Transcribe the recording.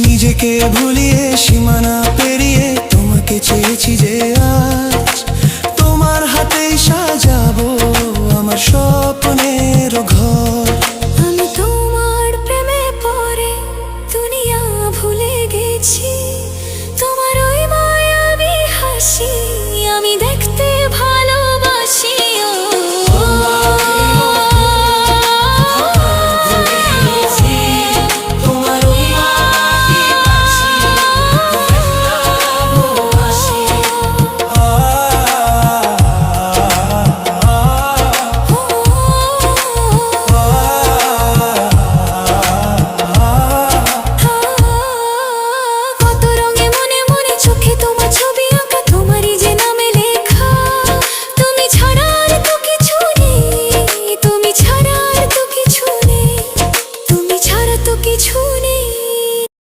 নিজেকে ভুলিয়ে সীমানা পেরিয়ে তোমাকে চেয়েছি যে আজ তোমার হাতেই সাজাবো আমার স্বপ্নের ঘর। আমি তোমার প্রেমে পড়ে দুনিয়া ভুলে গেছি।